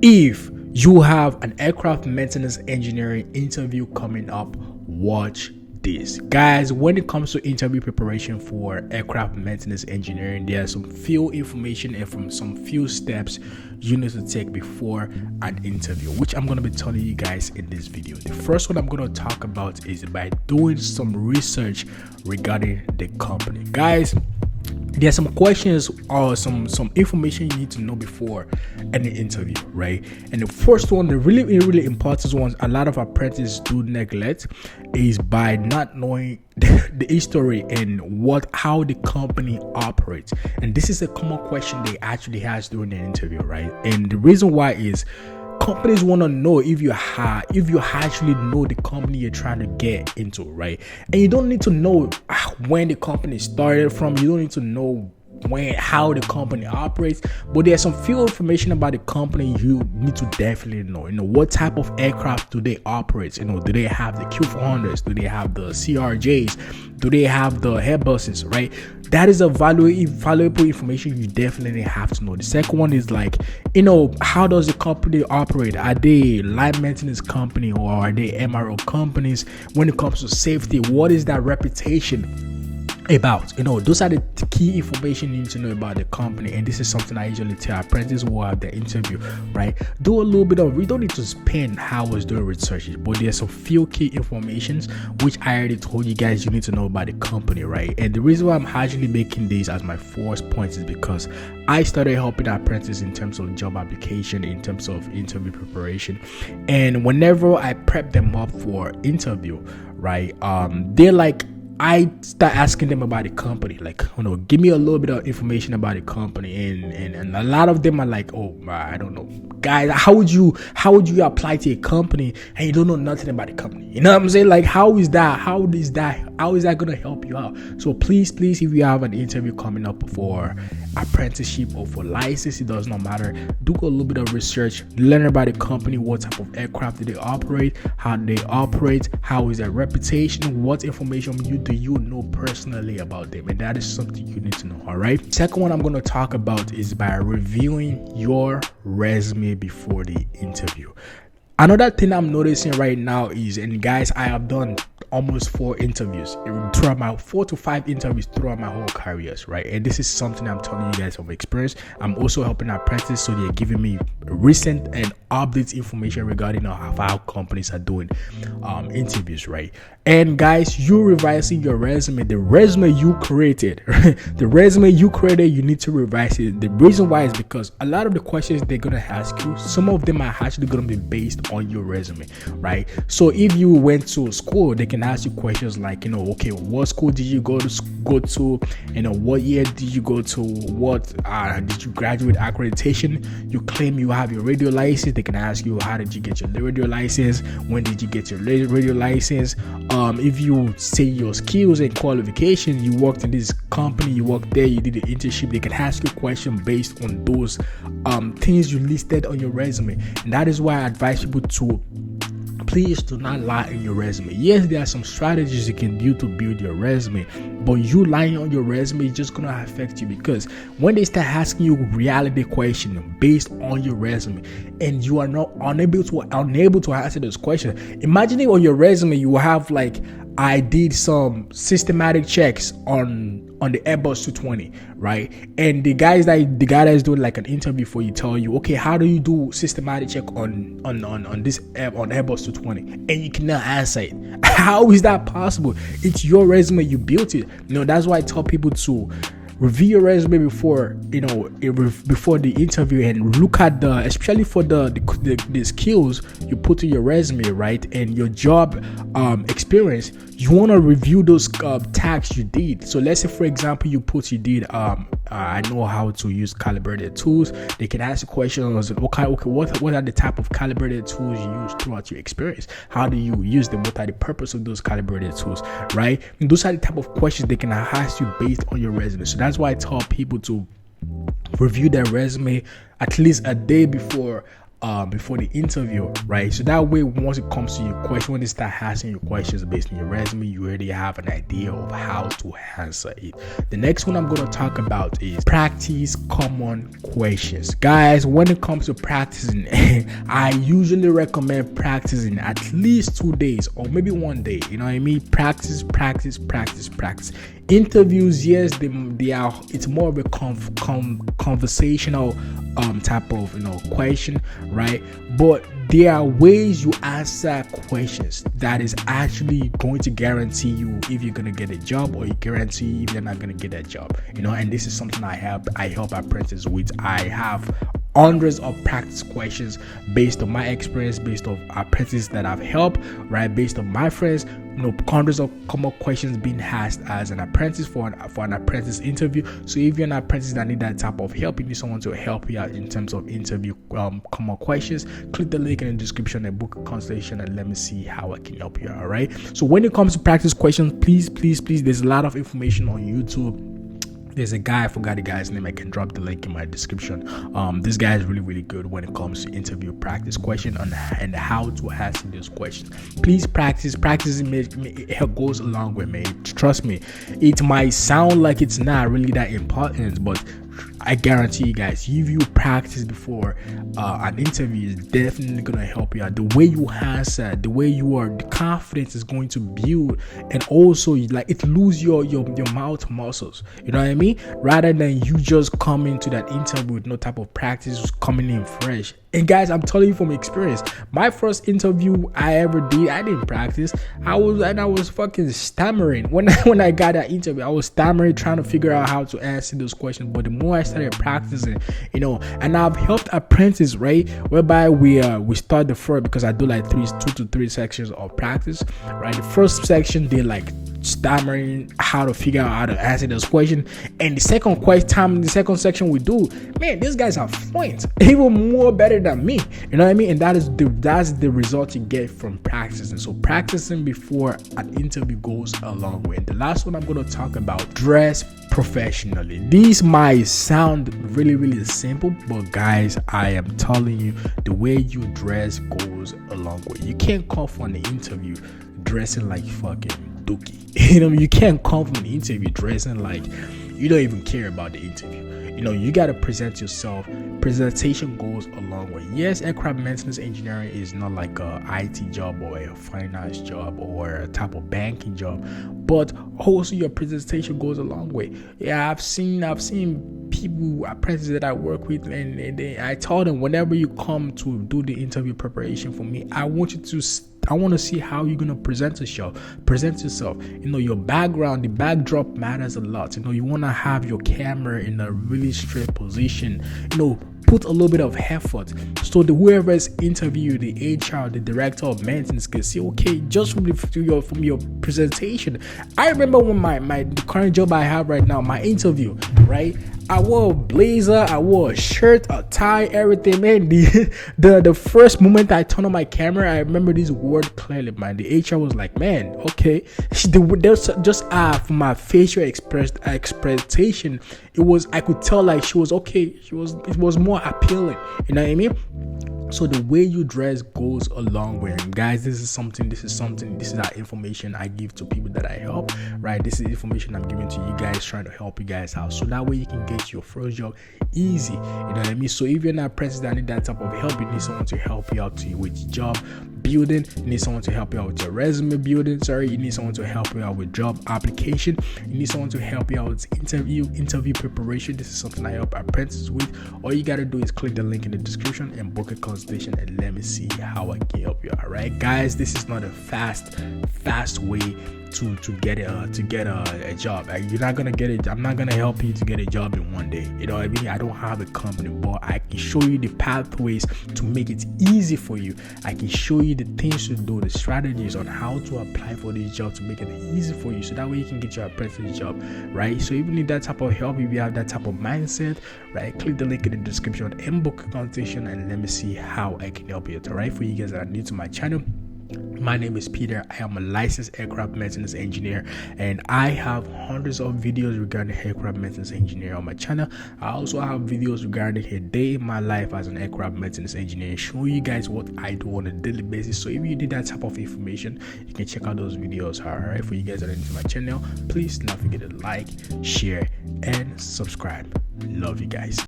If you have an aircraft maintenance engineering interview coming up, watch this. Guys, when it comes to interview preparation for aircraft maintenance engineering, there are some few information and from some few steps you need to take before an interview, which I'm going to be telling you guys in this video. The first one I'm going to talk about is by doing some research regarding the company. Guys, there are some questions or some information you need to know before any interview, right? And the first one, the really important ones a lot of apprentices do neglect, is by not knowing the history and how the company operates. And this is a common question they actually has during the interview, right? And the reason why is companies want to know if you actually know the company you're trying to get into, right? And you don't need to know when the company started from. You don't need to know how the company operates, but there's some few information about the company you need to definitely know. What type of aircraft do they operate? Do they have the Q400s? Do they have the CRJs? Do they have the Airbuses, right? That is a valuable information you definitely have to know. The second one is how does the company operate? Are they line maintenance company or are they MRO companies? When it comes to safety, what is that reputation about? Those are the key information you need to know about the company. And this is something I usually tell apprentices who have the interview, right? Do a little bit of, we don't need to spend hours doing research, but there's some few key informations which I already told you guys you need to know about the company, right? And the reason why I'm actually making these as my first point is because I started helping apprentices in terms of job application, in terms of interview preparation, and whenever I prep them up for interview, right, I start asking them about the company, give me a little bit of information about the company, and a lot of them are like, oh, I don't know, guys, how would you apply to a company and you don't know nothing about the company? You know what I'm saying? How is that gonna help you out? So please, if you have an interview coming up for apprenticeship or for license, it does not matter, do a little bit of research, learn about the company, what type of aircraft do they operate, how do they operate, how is their reputation, what information do you know personally about them, and that is something you need to know. All right, second one I'm going to talk about is by reviewing your resume before the interview. Another thing I'm noticing right now is, and guys, I have done almost 4 to 5 interviews throughout my whole careers, right? And this is something I'm telling you guys from experience. I'm also helping apprentices, so they're giving me recent and updates information regarding how companies are doing interviews, right? And guys, you revising your resume, the resume you created, you need to revise it. The reason why is because a lot of the questions they're gonna ask you, some of them are actually gonna be based on your resume, right? So if you went to school, they can ask you questions like, okay, what school did you go to? What year did you go to? What did you graduate accreditation? You claim you have your radio license. They can ask you, how did you get your radio license? When did you get your radio license? If you say your skills and qualifications, you worked in this company, you worked there, you did an internship, they can ask you a question based on those things you listed on your resume. And that is why I advise people to please do not lie in your resume. Yes, there are some strategies you can do to build your resume, but you lying on your resume is just gonna affect you, because when they start asking you reality question based on your resume and you are not unable to answer those questions, imagining on your resume you will have I did some systematic checks on the Airbus 220, right? And the guy that is doing an interview for you tell you, okay, how do you do systematic check on Airbus 220? And you cannot answer it. How is that possible? It's your resume, you built it. That's why I tell people to review your resume before the interview, and look at especially for the skills you put in your resume, right? And your job experience, you want to review those tags you did. So let's say, for example, you did I know how to use calibrated tools. They can ask you questions, okay, what are the type of calibrated tools you use throughout your experience? How do you use them? What are the purpose of those calibrated tools, right? And those are the type of questions they can ask you based on your resume. So that's why I tell people to review their resume at least a day before before the interview, right? So that way, once it comes to your question, when they start asking you questions based on your resume, you already have an idea of how to answer it. The next one I'm going to talk about is practice common questions. Guys, when it comes to practicing, I usually recommend practicing at least 2 days or maybe 1 day. You know what I mean? Practice. Interviews, yes, they are. It's more of a conversational type of question, right? But there are ways you answer questions that is actually going to guarantee you if you're gonna get a job, or you guarantee if you're not gonna get a job. And this is something I help apprentices with. I have hundreds of practice questions based on my experience, based on apprentices that I've helped, right? Based on my friends, hundreds of common questions being asked as an apprentice for an apprentice interview. So if you're an apprentice that need that type of help, you need someone to help you out in terms of interview common questions, click the link in the description and book a consultation, and let me see how I can help you. All right. So when it comes to practice questions, please, there's a lot of information on YouTube. There's a guy, I forgot the guy's name, I can drop the link in my description. This guy is really good when it comes to interview practice question and how to ask those questions. Please practice. Practicing it goes a long way, man. Trust me, it might sound like it's not really that important, but I guarantee you guys, if you practice before an interview, is definitely gonna help you out. The way you answer, the way you are, the confidence is going to build, and also it lose your mouth muscles. You know what I mean? Rather than you just come into that interview with no type of practice, coming in fresh. And guys, I'm telling you from experience, my first interview I ever did, I didn't practice. I was fucking stammering when I got that interview. I was stammering, trying to figure out how to answer those questions. But the more I started practicing, and I've helped apprentices, right, whereby we start the first, because I do like 2 to 3 sections of practice, right? The first section, they stammering how to figure out how to answer this question, and the second section we do, man, these guys are fluent, even more better than me. You know what I mean? And that's the result you get from practicing. So practicing before an interview goes a long way. And the last one I'm going to talk about, dress professionally. These might sound really simple, but guys, I am telling you, the way you dress goes a long way. You can't come for an interview dressing like fucking dookie. You can't come from the interview dressing like you don't even care about the interview. You got to present yourself. Presentation goes a long way. Yes, aircraft maintenance engineering is not like a IT job or a finance job or a type of banking job, but also your presentation goes a long way. Yeah, I've seen people, apprentices that I work with, and I told them, whenever you come to do the interview preparation for me, I want to see how you're gonna present yourself. Your background, the backdrop matters a lot. You want to have your camera in a really straight position. Put a little bit of effort, so whoever is interviewing, the HR, the director of maintenance, can see, okay, just from your presentation. I remember when the current job I have right now, my interview, right? I wore a blazer, I wore a shirt, a tie, everything, man. The first moment I turned on my camera, I remember this word clearly, man. The HR was like, man, okay. There's just from my facial expression, I could tell she was okay. It was more appealing. You know what I mean? So the way you dress goes a long way. And guys, this is that information I give to people that I help, right? This is information I'm giving to you guys, trying to help you guys out, so that way you can get your first job easy. You know what I mean? So if you're not apprentice that need that type of help, you need someone to help you out with job building. You need someone to help you out with your resume building. You need someone to help you out with job application. You need someone to help you out with interview preparation. This is something I help apprentices with. All you gotta do is click the link in the description and book a consultation, and let me see how I can help you. All right, guys, this is not a fast way to get a job. You're not gonna get it. I'm not gonna help you to get a job in 1 day. You know what I mean? I don't have a company, but I can show you the pathways to make it easy for you. I can show you the things to do, the strategies on how to apply for this job to make it easy for you, so that way you can get your apprentice job, right? So if you need that type of help, if you have that type of mindset, right, click the link in the description and book a consultation, and let me see how I can help you. All right, for you guys that are new to my channel, My name is Peter. I am a licensed aircraft maintenance engineer, and I have hundreds of videos regarding aircraft maintenance engineer on my channel. I also have videos regarding a day in my life as an aircraft maintenance engineer, showing you guys what I do on a daily basis. So if you need that type of information, you can check out those videos. All right, for you guys that are new to my channel, please do not forget to like, share, and subscribe. Love you guys.